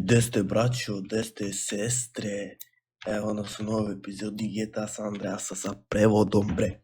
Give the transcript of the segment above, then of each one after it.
Gde ste braćo, gde ste sestre? Evo nas u novoj epizodi GTA San Andreasa sa prevodom bre.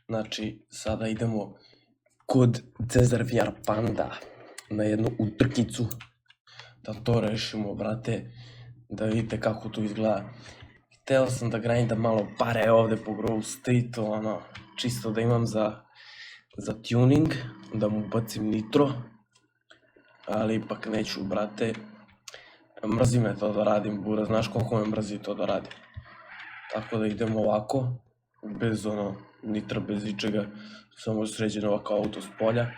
Znači, sada idemo kod Cezar VR Panda na jednu utrkicu. Da to rešimo, brate, da vidite kako to izgleda. Hteo sam da grindam malo pare ovde po Grove Streetu, čisto da imam za tuning, da mu bacim nitro. Ali ipak neću, brate. Mrzi me to da radim, bura, znaš koliko me mrzi to da radim. Tako da idemo ovako, bez nitra, bez ičega, samo sređeno ovako auto s polja.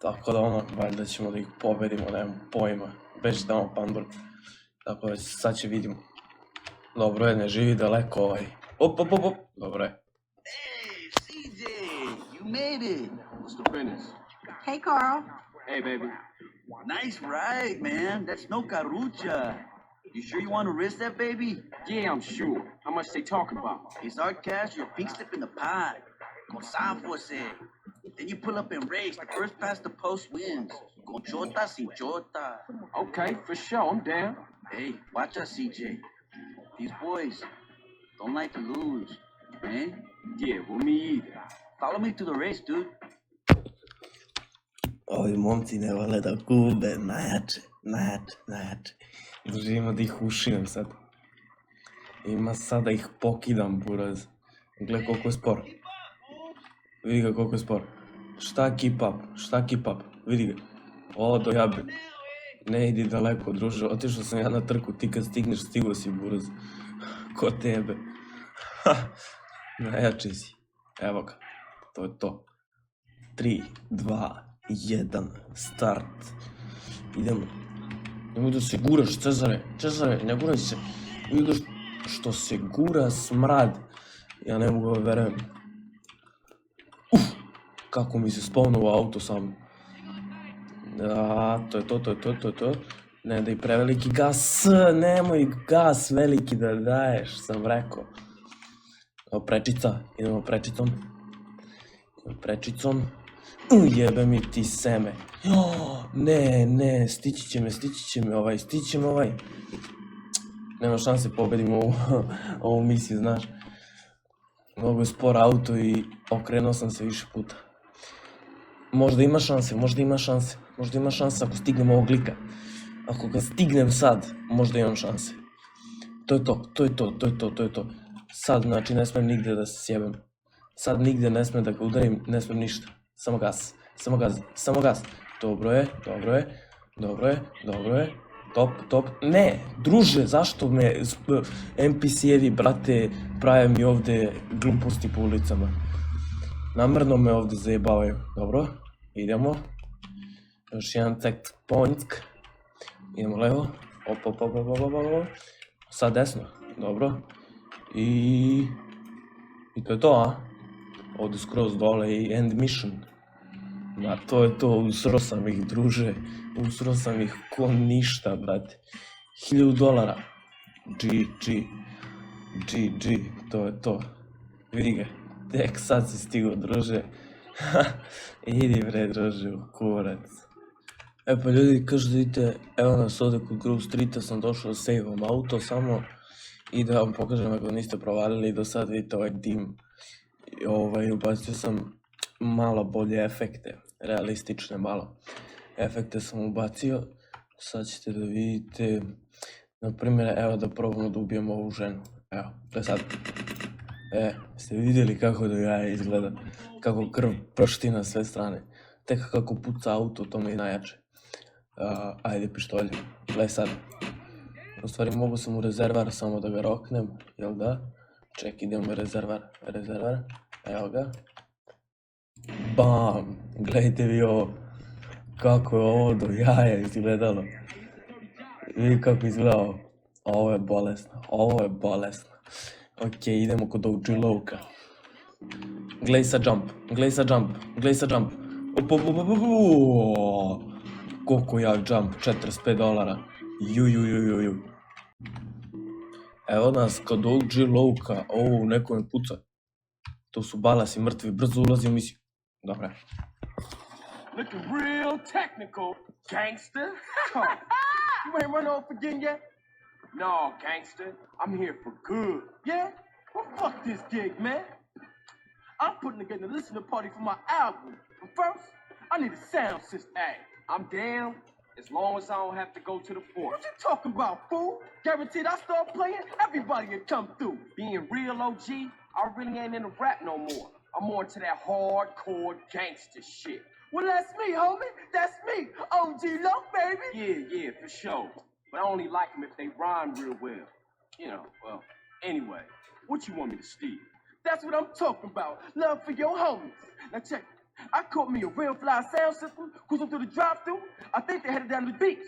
Tako da valjda ćemo da ih pobedimo, nemam pojma, beži tamo Pandur. Tako da sad će vidimo. Dobro je, ne živi daleko Op, dobro je. Hey, CJ, you made it. What's the business? Hey, Carl. Hey, baby. Nice ride, man. That's no carucha. You sure you want to risk that, baby? Yeah, I'm sure. How much they talking about? It's our cash, your pink slip in the pot. Con Sanfo said. Then you pull up and race. The first past the post wins. Con chota sin chota. Okay, for sure. I'm down. Hey, watch us, CJ. These boys don't like to lose, man. Yeah, well, me either. Follow me to the race, dude. Ovi momci ne vole da gube, najjače. Držimo da ih ušinem sad. Ima sad da ih pokidam, buraz. Gle koliko je spor. Vidi ga koliko je spor. Šta keep up, vidi ga. O, do jabe. Ne idi daleko, druže, otišao sam ja na trku, ti kad stigneš, stigo si, buraz. Ko tebe. Najjači si. Evo ga, to je to. 3, 2, 1, start. Idemo. Nemoj da se guraš, Cezare, ne guraj se. Vidiš što se gura smrad. Ja ne mogu da verujem. Kako mi se spavnuo auto sam. To je to. Ne daj preveliki gas, nemoj gas veliki da daješ, sam rekao. Evo prečica, idemo prečicom. Jebe mi ti seme. Ne, stići će me ovaj. Nema šanse pobedimo ovu misiju, znaš. Mnogo je spor auto i okrenuo sam se više puta. Možda ima šanse ako stignem ovog lika. Ako ga stignem sad, možda imam šanse. To je to. Sad, znači, ne smem nigde da se sjebem. Sad nigde ne smem da ga udarim, ne smem ništa. Samo gas. Dobro je. Top. Ne, druže, zašto me NPC-evi, brate, prave mi ovde gluposti po ulicama. Namrno me ovde zajebavaju. Dobro, idemo. Još jedan checkpoint. Idemo levo. Op. Sad desno. Dobro. I to je to, Ovde skroz dole i end mission. Ma to je to, usro sam ih, druže. Usro sam ih ko ništa, brate. $1000. GG, to je to. Vidi ga, tek sad si stigo, druže. Idi bre, druže, u kurac. Pa ljudi, kažu da vidite, evo nas ovde kod Grove Streeta sam došao da sejvam auto samo i da vam pokažem ako niste provalili do sad, vidite ovaj dim. Ubacio sam malo bolje efekte, realistične malo. Efekte sam ubacio, sad ćete da vidite, na primjer, evo da probamo da ubijemo ovu ženu. Evo, to je sad. Ste vidjeli kako do jaja izgleda, kako krv pršti na sve strane. Tek kako puca auto, to mi je najjače. Ajde pištolje, gledaj sad. U stvari mogu sam u rezervar samo da ga roknem, jel da? Ček, idemo rezervar, evo ga. Bam, gledajte vi ovo, kako je ovo do jaja izgledalo. Vidi kako izgledalo, ovo je bolesno. Ok, idemo kod OG Lowka. Gledaj sa jump. Koliko jak jump, $45. Ju. Evo nas kod OG Lowka, neko me puca. To su balasi mrtvi, brzo ulazi u misiju. Dobre. Looking real technical, gangster. You ain't run off again yet? No, gangster. I'm here for good. Yeah? Well, fuck this gig, man. I'm putting together a listening party for my album. But first, I need a sound system. Hey, I'm down as long as I don't have to go to the port. What you talking about, fool? Guaranteed I start playing, everybody will come through. Being real OG, I really ain't into rap no more. I'm more into that hardcore gangster shit. Well, that's me, homie. That's me. OG Loc, baby. Yeah, for sure. But I only like them if they rhyme real well. You know, well, anyway, what you want me to steal? That's what I'm talking about. Love for your homies. Now check it. I caught me a real fly sound system, cruising through the drive-thru. I think they headed down to the beach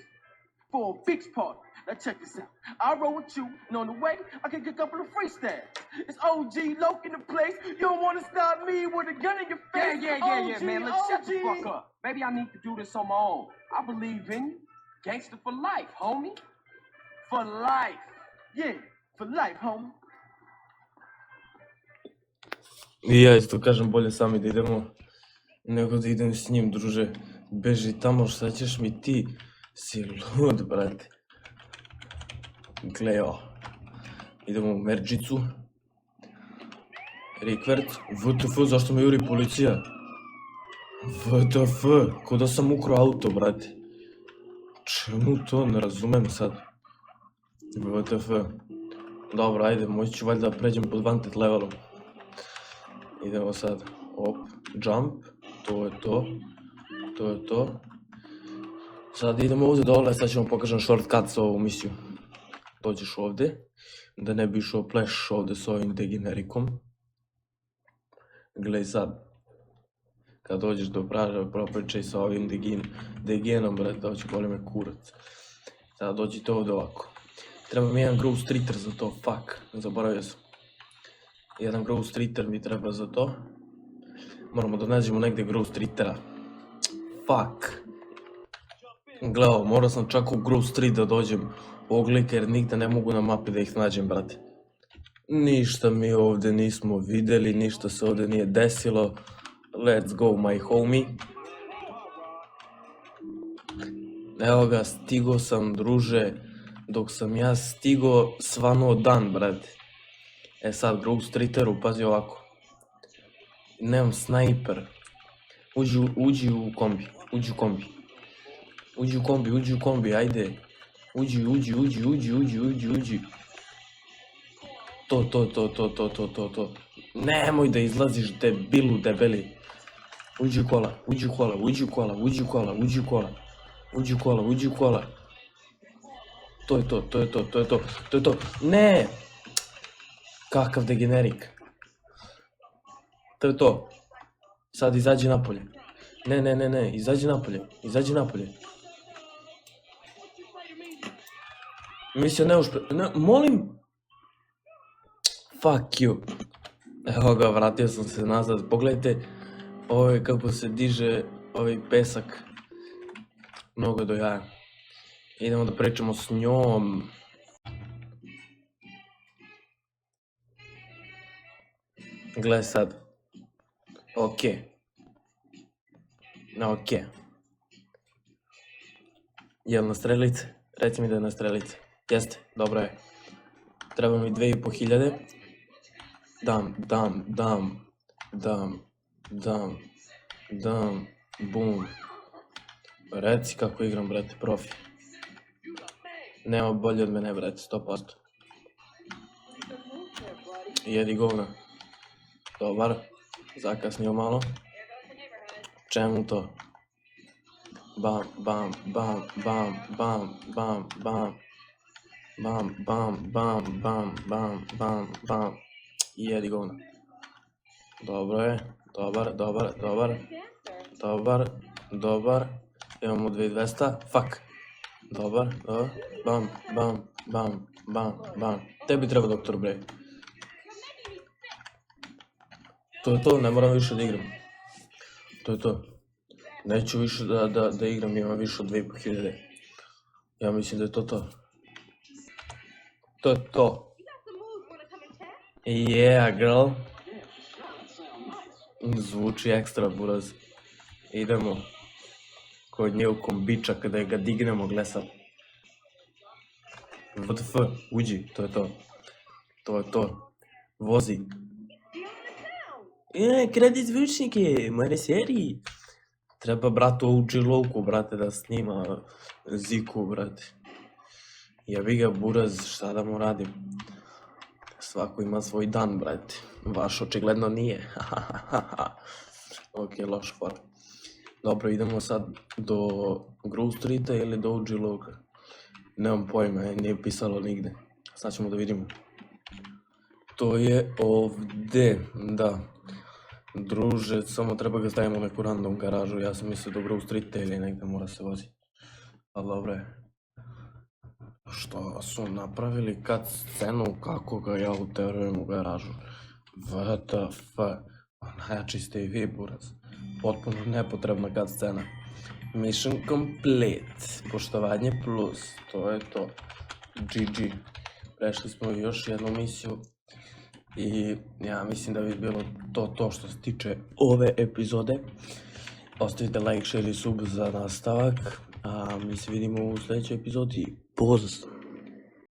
for a beach party. Now check this out. I roll with you, and on the way, I can get a couple of freestyles. It's OG Loc in the place. You don't want to stop me with a gun in your face. Yeah, man. Let's shut the fuck up. Maybe I need to do this on my own. I believe in you. Gangster for life, homie. For life. Yeah, for life, homie. I ja isto kažem bolje sami da idemo nego da idem s njim, druže. Beži tamo, šta ćeš mi ti? Si lud, brate. Gleo. Idemo u Merđicu. Rikvert. VTF, zašto me juri policija? VTF, ko da sam ukrao auto, brate. Čemu to? Ne razumem sad. VTF. Dobro, ajde, moći ću valjda da pređem pod vanted levelom. Idemo sad. Op, jump. To je to. To je to. Sad idemo ovdje dole, sad ćemo pokažem shortcut za ovu misiju. Dođeš ovdje, da ne bi išao pleš ovdje s ovim degenerikom. Gledaj sad. Kad dođeš do praža, propričaj sa ovim degenom, brate, doći boli me kurac. Sad dođite ovdje ovako. Treba mi jedan grow streeter za to, fuck, zaboravio sam. Jedan grow streeter mi treba za to. Moramo da nađemo negdje grow streetera. Fuck. Gledao, morao sam čak u Grove Street da dođem ovog lika jer nigde ne mogu na mapi da ih nađem, brate. Ništa mi ovdje nismo vidjeli, ništa se ovdje nije desilo. Let's go, my homie. Evo ga, stigo sam, druže. Dok sam ja stigo, svanuo dan, brate. E sad, Grove Streeteru, pazi ovako. Nemam snajper. Uđi u kombi, uđi u kombi. Uđi u kombi, ajde. Uđi. To. Nemoj da izlaziš, debilu, debeli. Uđi u kola. To je to. Ne! Kakav degenerik. To je to. Sad izađi napolje. Ne, izađi napolje. Misija ne, molim. Fuck you. Evo ga, vratio sam se nazad. Pogledajte kako se diže ovaj pesak. Mnogo do jaja. Idemo da pričamo s njom. Gledaj sad. Ok. Jel na strelice? Reci mi da je na strelice. Jeste, dobro je. Treba mi 2500. Dam, bum. Reci kako igram, brate, profi. Nema bolje od mene, brate, 100%. Jedi govna. Dobar, zakasnio malo. Čemu to? Bam. Jedi govna. Dobro je, dobar. Imamo 2200, fuck. Dobar. Bam. Tebi treba doktor, bre. To je to, ne moram više da igram. To je to. Neću više da igram, imam više od 2500. Ja mislim da je to to. To je to. Yeah, girl. Zvuči ekstra, buraz. Idemo kod nje u kombiča kada ga dignemo, gled sad. WTF, uđi, to je to. To je to. Vozi. Kredi zvučnike, mare seriji. Treba, bratu, OG Lovku, brate, da snima Ziku, brate. Jebi ga, buraz, šta da mu radim? Svako ima svoj dan, brate. Vaš očigledno nije. Ok, loš for. Dobro, idemo sad do Grove Streeta ili do OG Lovka. Nemam pojma, nije pisalo nigde. Sad ćemo da vidimo. To je ovde, da. Druže, samo treba ga stavimo u neku random garažu. Ja sam mislio do Grove Streeta ili negde mora se vozi. Ali dobro je. Što su napravili kad scenu, kako ga ja uterujem u garažu. WTF. Najjači ste i vi, buraz. Potpuno nepotrebna kad scena. Mission complete. Poštovanje plus. To je to. GG. Prešli smo još jednu misiju. I ja mislim da bi bilo to što se tiče ove epizode. Ostavite like, share i sub za nastavak. A mi se vidimo u sljedećoj epizodi. Pozdrav!